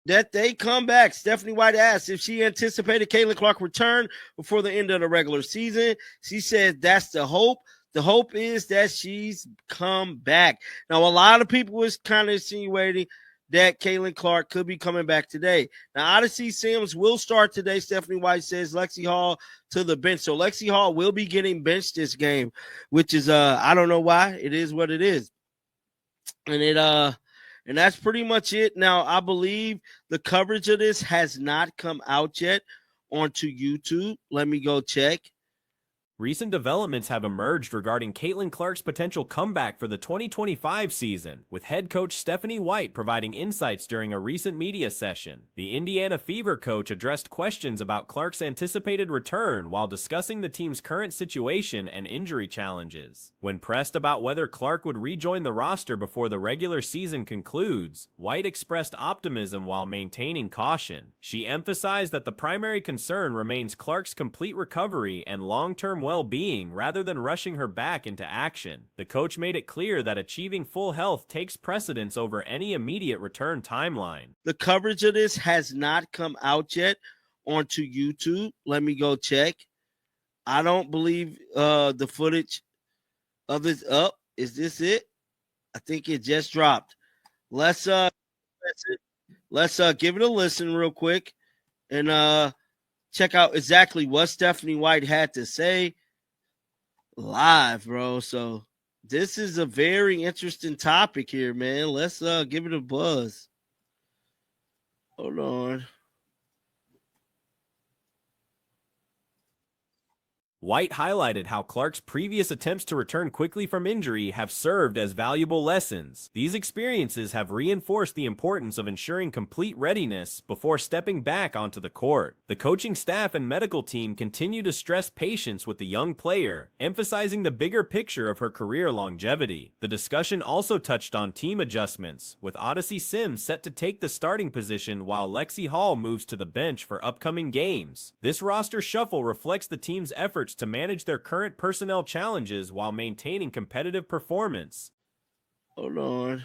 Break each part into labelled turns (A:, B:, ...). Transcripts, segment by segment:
A: that they come back. Stephanie White asked if she anticipated Caitlin Clark return before the end of the regular season. She said that's the hope. The hope is that she's come back. Now, a lot of people was kind of insinuating that Caitlin Clark could be coming back today. Now, Odyssey Sims will start today. Stephanie White says Lexi Hall to the bench. So Lexi Hall will be getting benched this game, which is I don't know why. It is what it is. And that's pretty much it. Now, I believe the coverage of this has not come out yet onto YouTube. Let me go check.
B: Recent developments have emerged regarding Caitlin Clark's potential comeback for the 2025 season, with head coach Stephanie White providing insights during a recent media session. The Indiana Fever coach addressed questions about Clark's anticipated return while discussing the team's current situation and injury challenges. When pressed about whether Clark would rejoin the roster before the regular season concludes, White expressed optimism while maintaining caution. She emphasized that the primary concern remains Clark's complete recovery and long-term well-being rather than rushing her back into action. The coach made it clear that achieving full health takes precedence over any immediate return timeline.
A: The coverage of this has not come out yet onto YouTube. Let me go check. I don't believe the footage of this up. Is this it? I think it just dropped. Let's give it a listen real quick and check out exactly what Stephanie White had to say live, bro. So this is a very interesting topic here, man. Let's give it a buzz. Hold on.
B: White highlighted how Clark's previous attempts to return quickly from injury have served as valuable lessons. These experiences have reinforced the importance of ensuring complete readiness before stepping back onto the court. The coaching staff and medical team continue to stress patience with the young player, emphasizing the bigger picture of her career longevity. The discussion also touched on team adjustments, with Odyssey Sims set to take the starting position while Lexi Hall moves to the bench for upcoming games. This roster shuffle reflects the team's efforts to manage their current personnel challenges while maintaining competitive performance.
A: Hold on.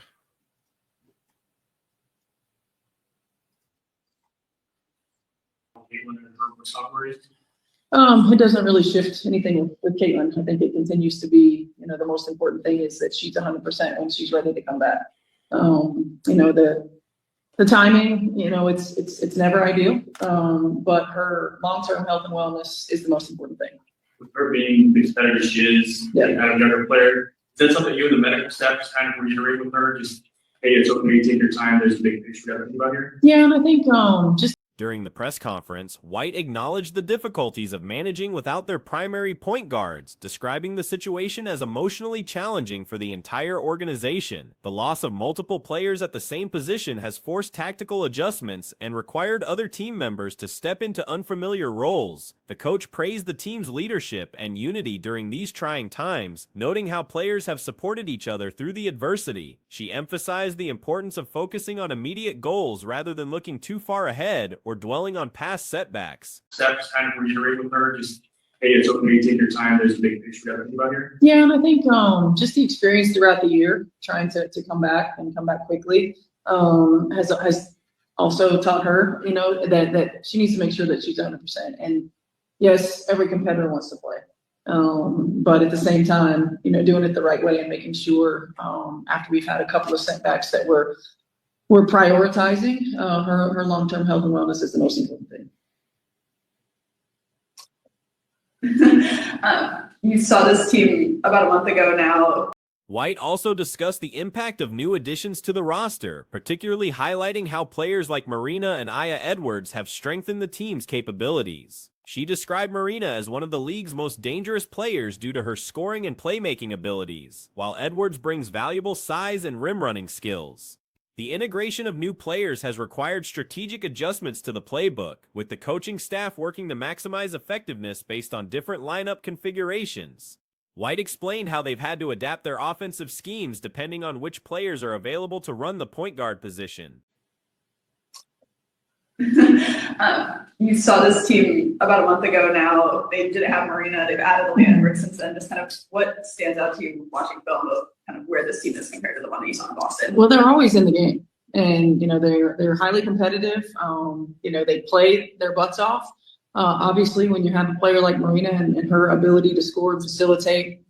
C: It doesn't really shift anything with Caitlin. I think it continues to be, the most important thing is that she's 100% when she's ready to come back. The timing, it's never ideal, but her long-term health and wellness is the most important thing.
D: With her being the competitor she is,
C: yeah,
D: and a younger player, is that something you and the medical staff just kind of reiterate with her? Just, hey, it's okay, take your time. There's a big picture we got to think about here.
C: Yeah, and I think just
B: During the press conference, White acknowledged the difficulties of managing without their primary point guards, describing the situation as emotionally challenging for the entire organization. The loss of multiple players at the same position has forced tactical adjustments and required other team members to step into unfamiliar roles. The coach praised the team's leadership and unity during these trying times, noting how players have supported each other through the adversity. She emphasized the importance of focusing on immediate goals rather than looking too far ahead or dwelling on past setbacks.
D: Steps kind of reiterate with her, just, hey, it's okay, take your time. There's a big picture we got to think about here.
C: Yeah, and I think just the experience throughout the year, trying to come back and come back quickly, has also taught her, that she needs to make sure that she's 100%. And yes, every competitor wants to play, but at the same time, doing it the right way and making sure after we've had a couple of setbacks that we're prioritizing her long-term health and wellness is the most important thing.
E: You saw this team about a month ago now.
B: White also discussed the impact of new additions to the roster, particularly highlighting how players like Marina and Aya Edwards have strengthened the team's capabilities. She described Marina as one of the league's most dangerous players due to her scoring and playmaking abilities, while Edwards brings valuable size and rim running skills. The integration of new players has required strategic adjustments to the playbook, with the coaching staff working to maximize effectiveness based on different lineup configurations. White explained how they've had to adapt their offensive schemes depending on which players are available to run the point guard position.
E: You saw this team about a month ago now. They didn't have Marina. They've added Leanne Rick since then. Just kind of what stands out to you watching film of kind of where this team is compared to the one that you saw in Boston?
C: Well, they're always in the game. And, they're highly competitive. They play their butts off. Obviously, when you have a player like Marina and her ability to score and facilitate,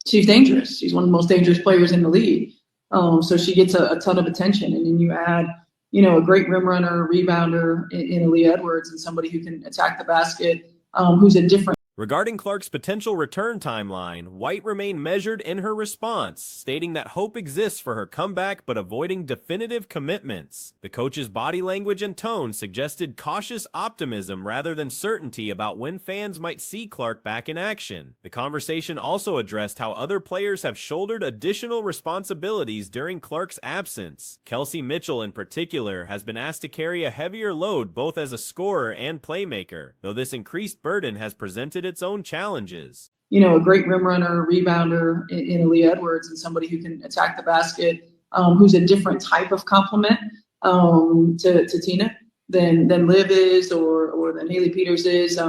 C: she's dangerous. She's one of the most dangerous players in the league. So she gets a ton of attention. And then you add, a great rim runner, rebounder in Aaliyah Edwards, and somebody who can attack the basket, who's a different.
B: Regarding Clark's potential return timeline, White remained measured in her response, stating that hope exists for her comeback but avoiding definitive commitments. The coach's body language and tone suggested cautious optimism rather than certainty about when fans might see Clark back in action. The conversation also addressed how other players have shouldered additional responsibilities during Clark's absence. Kelsey Mitchell, in particular, has been asked to carry a heavier load both as a scorer and playmaker, though this increased burden has presented its own challenges.
C: A great rim runner, rebounder in Aaliyah Edwards, and somebody who can attack the basket, who's a different type of complement to Tina than Liv is or than Haley Peters is.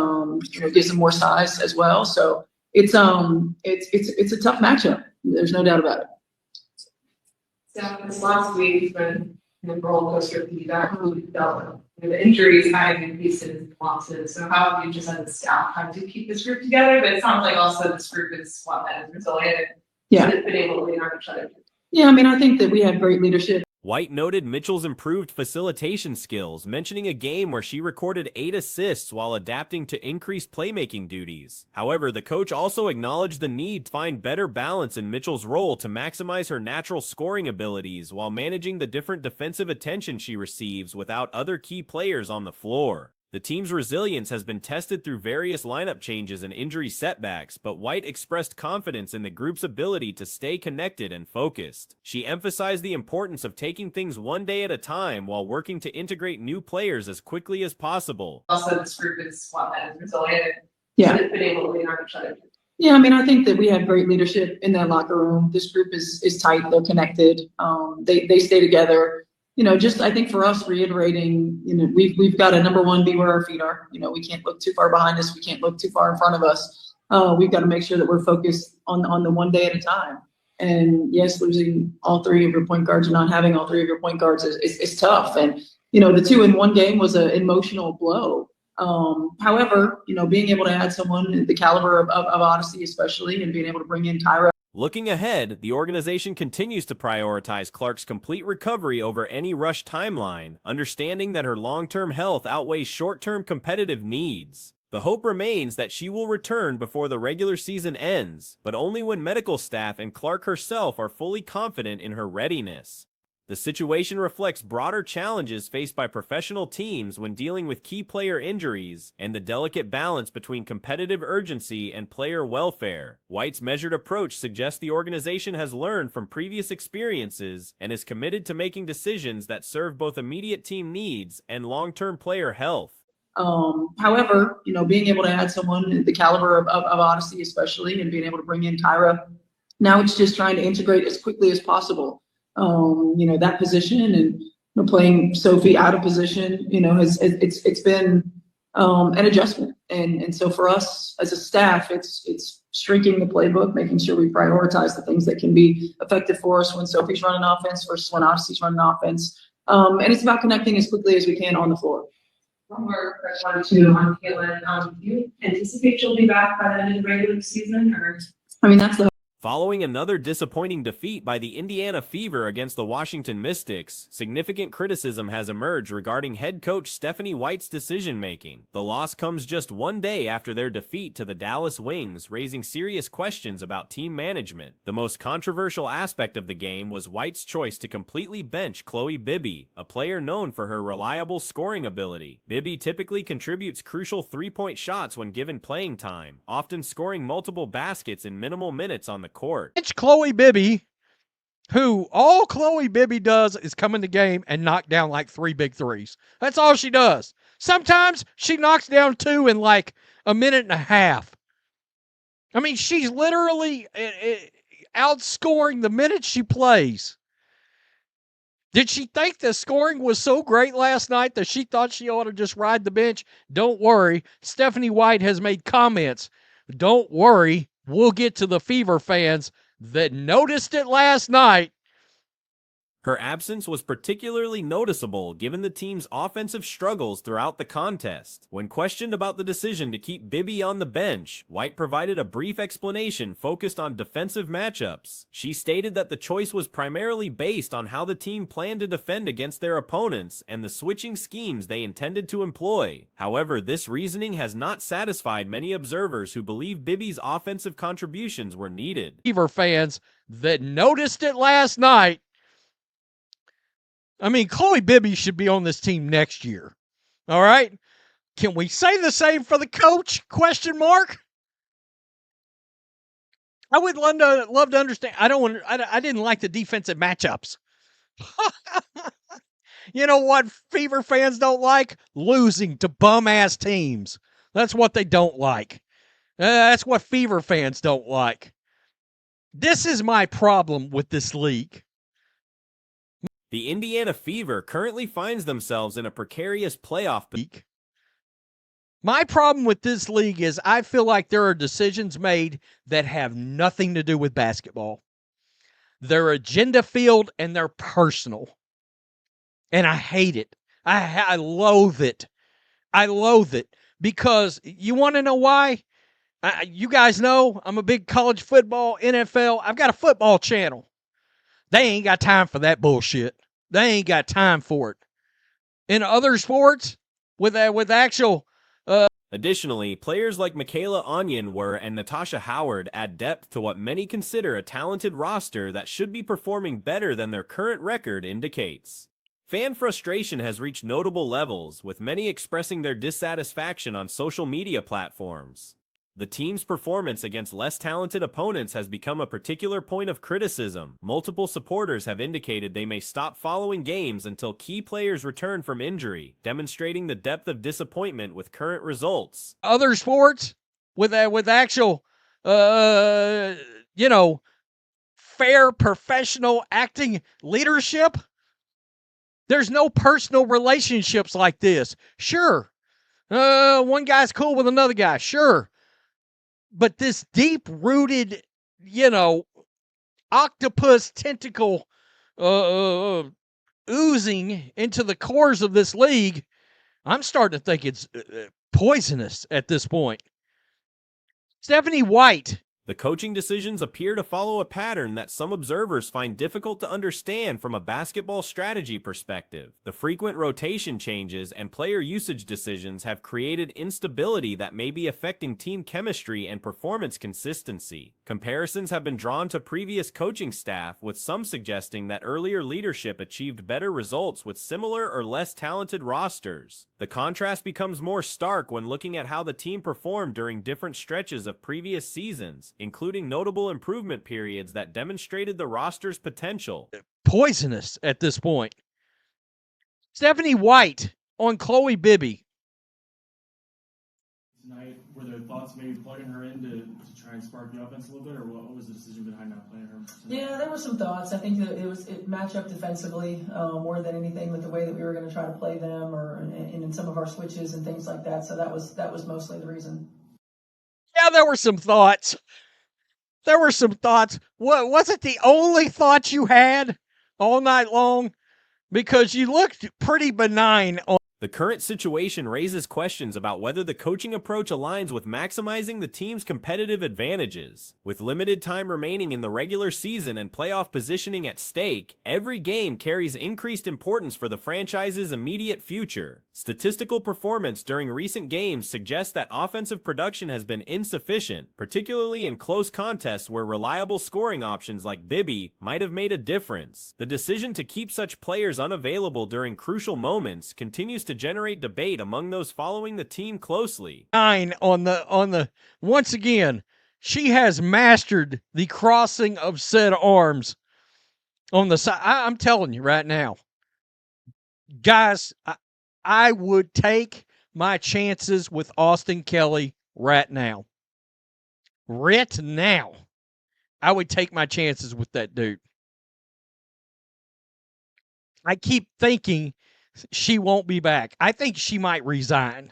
C: Gives them more size as well. So it's a tough matchup. There's no doubt about it.
F: So this last week, when the roller coaster of feedback really dealt with the injuries, having pieces, losses. So how have you just as a staff how to keep this group together? But it sounds like also this group is one that is resilient.
C: Yeah.
F: Been able to lean on each other.
C: Yeah, I think that we have great leadership.
B: White noted Mitchell's improved facilitation skills, mentioning a game where she recorded 8 assists while adapting to increased playmaking duties. However, the coach also acknowledged the need to find better balance in Mitchell's role to maximize her natural scoring abilities while managing the different defensive attention she receives without other key players on the floor. The team's resilience has been tested through various lineup changes and injury setbacks, but White expressed confidence in the group's ability to stay connected and focused. She emphasized the importance of taking things one day at a time while working to integrate new players as quickly as possible.
F: Also, this group is one that is resilient.
C: Yeah.
F: Been able to lean on each other.
C: Yeah, I think that we have great leadership in that locker room. This group is tight. They're connected. They stay together. I think for us reiterating, we've got to, number one, be where our feet are. We can't look too far behind us. We can't look too far in front of us. We've got to make sure that we're focused on the one day at a time. And yes, losing all 3 of your point guards or not having all 3 of your point guards is tough. And, the 2-in-1 game was an emotional blow. However, being able to add someone the caliber of Odyssey, especially, and being able to bring in Kyra.
B: Looking ahead, the organization continues to prioritize Clark's complete recovery over any rush timeline, understanding that her long-term health outweighs short-term competitive needs. The hope remains that she will return before the regular season ends, but only when medical staff and Clark herself are fully confident in her readiness. The situation reflects broader challenges faced by professional teams when dealing with key player injuries and the delicate balance between competitive urgency and player welfare. White's measured approach suggests the organization has learned from previous experiences and is committed to making decisions that serve both immediate team needs and long-term player health.
C: However, being able to add someone the caliber of Odyssey, especially, and being able to bring in Kyra, now it's just trying to integrate as quickly as possible. That position and playing Sophie out of position, it's been an adjustment. And so for us as a staff, it's shrinking the playbook, making sure we prioritize the things that can be effective for us when Sophie's running offense versus when Odyssey's running offense. And it's about connecting as quickly as we can on the floor.
F: One more question on Caitlin. Do you anticipate she'll be back by the end of the regular season, or?
C: That's the
B: Following another disappointing defeat by the Indiana Fever against the Washington Mystics, significant criticism has emerged regarding head coach Stephanie White's decision-making. The loss comes just one day after their defeat to the Dallas Wings, raising serious questions about team management. The most controversial aspect of the game was White's choice to completely bench Chloe Bibby, a player known for her reliable scoring ability. Bibby typically contributes crucial three-point shots when given playing time, often scoring multiple baskets in minimal minutes on the court.
G: It's Chloe Bibby, who all Chloe Bibby does is come in the game and knock down like 3 big threes. That's all she does. Sometimes she knocks down 2 in like a minute and a half. She's literally outscoring the minutes she plays. Did she think the scoring was so great last night that she thought she ought to just ride the bench? Don't worry. Stephanie White has made comments. Don't worry. We'll get to the Fever fans that noticed it last night.
B: Her absence was particularly noticeable given the team's offensive struggles throughout the contest. When questioned about the decision to keep Bibby on the bench, White provided a brief explanation focused on defensive matchups. She stated that the choice was primarily based on how the team planned to defend against their opponents and the switching schemes they intended to employ. However, this reasoning has not satisfied many observers who believe Bibby's offensive contributions were needed.
G: Fever fans that noticed it last night. I mean, Chloe Bibby should be on this team next year. All right? Can we say the same for the coach? Question mark. I would love to understand. I didn't like the defensive matchups. You know what Fever fans don't like? Losing to bum-ass teams. That's what they don't like. That's what Fever fans don't like. This is my problem with this league.
B: The Indiana Fever currently finds themselves in a precarious playoff position.
G: My problem with this league is I feel like there are decisions made that have nothing to do with basketball. They're agenda-filled and they're personal. And I hate it. I loathe it. I loathe it. Because you want to know why? You guys know I'm a big college football, NFL. I've got a football channel. They ain't got time for that bullshit. They ain't got time for it. In other sports, with actual...
B: Additionally, players like Michaela Onyenwer and Natasha Howard add depth to what many consider a talented roster that should be performing better than their current record indicates. Fan frustration has reached notable levels, with many expressing their dissatisfaction on social media platforms. The team's performance against less talented opponents has become a particular point of criticism. Multiple supporters have indicated they may stop following games until key players return from injury, demonstrating the depth of disappointment with current results.
G: Other sports, with actual, fair professional acting leadership, there's no personal relationships like this. Sure, one guy's cool with another guy. Sure. But this deep-rooted, octopus tentacle oozing into the cores of this league, I'm starting to think it's poisonous at this point. Stephanie White.
B: The coaching decisions appear to follow a pattern that some observers find difficult to understand from a basketball strategy perspective. The frequent rotation changes and player usage decisions have created instability that may be affecting team chemistry and performance consistency. Comparisons have been drawn to previous coaching staff, with some suggesting that earlier leadership achieved better results with similar or less talented rosters. The contrast becomes more stark when looking at how the team performed during different stretches of previous seasons, including notable improvement periods that demonstrated the roster's potential.
G: Poisonous at this point. Stephanie White on Chloe Bibby.
H: Tonight, were there thoughts maybe plugging her in to try and spark the offense a little bit, or what was the decision behind not playing her tonight?
C: Yeah, there were some thoughts. I think that it matched up defensively more than anything with the way that we were going to try to play them, or in some of our switches and things like that. So that was mostly the reason.
G: Yeah, there were some thoughts. What was it? The only thought you had all night long, because you looked pretty benign on.
B: The current situation raises questions about whether the coaching approach aligns with maximizing the team's competitive advantages. With limited time remaining in the regular season and playoff positioning at stake, every game carries increased importance for the franchise's immediate future. Statistical performance during recent games suggests that offensive production has been insufficient, particularly in close contests where reliable scoring options like Bibby might have made a difference. The decision to keep such players unavailable during crucial moments continues to generate debate among those following the team closely.
G: On the once again, she has mastered the crossing of said arms on the side. I'm telling you right now, guys, I would take my chances with Austin Kelly right now. Right now, I would take my chances with that dude. I keep thinking she won't be back. I think she might resign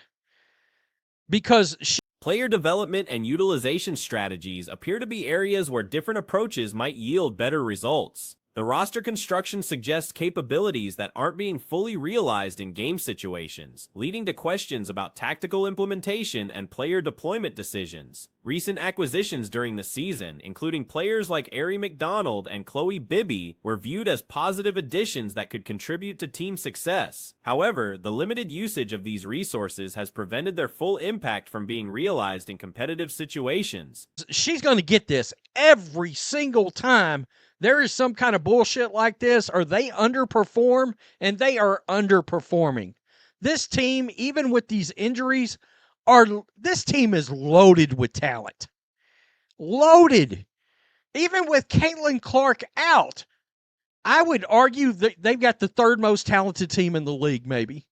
G: because
B: player development and utilization strategies appear to be areas where different approaches might yield better results. The roster construction suggests capabilities that aren't being fully realized in game situations, leading to questions about tactical implementation and player deployment decisions. Recent acquisitions during the season, including players like Ari McDonald and Chloe Bibby, were viewed as positive additions that could contribute to team success. However, the limited usage of these resources has prevented their full impact from being realized in competitive situations.
G: She's going to get this every single time there is some kind of bullshit like this, or they underperform, and they are underperforming. This team, even with these injuries, this team is loaded with talent. Loaded. Even with Caitlin Clark out, I would argue that they've got the third most talented team in the league, maybe.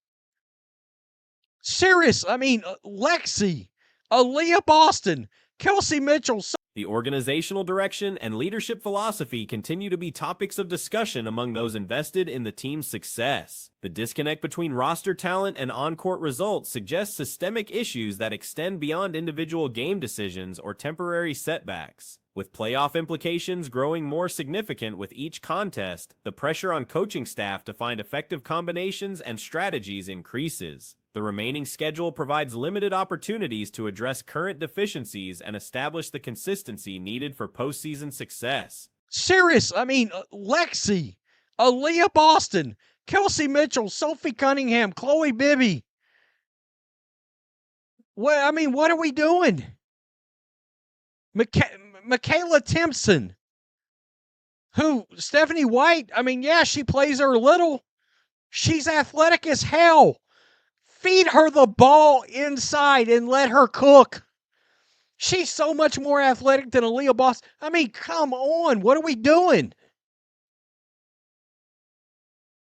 G: Serious. I mean, Lexi, Aaliyah Boston, Kelsey Mitchell.
B: The organizational direction and leadership philosophy continue to be topics of discussion among those invested in the team's success. The disconnect between roster talent and on-court results suggests systemic issues that extend beyond individual game decisions or temporary setbacks. With playoff implications growing more significant with each contest, the pressure on coaching staff to find effective combinations and strategies increases. The remaining schedule provides limited opportunities to address current deficiencies and establish the consistency needed for postseason success.
G: Serious. I mean, Lexi, Aaliyah Boston, Kelsey Mitchell, Sophie Cunningham, Chloe Bibby. What are we doing? Michaela Timpson, Stephanie White, yeah, she plays her little. She's athletic as hell. Feed her the ball inside and let her cook. She's so much more athletic than Aaliyah Boston. Come on. What are we doing?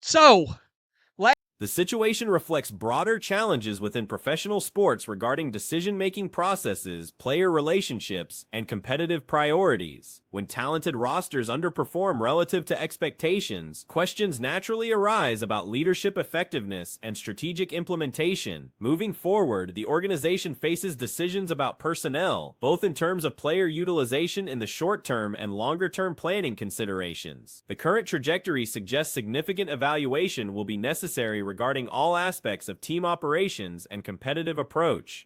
G: So,
B: the situation reflects broader challenges within professional sports regarding decision-making processes, player relationships, and competitive priorities. When talented rosters underperform relative to expectations, questions naturally arise about leadership effectiveness and strategic implementation. Moving forward, the organization faces decisions about personnel, both in terms of player utilization in the short term and longer-term planning considerations. The current trajectory suggests significant evaluation will be necessary regarding all aspects of team operations and competitive approach.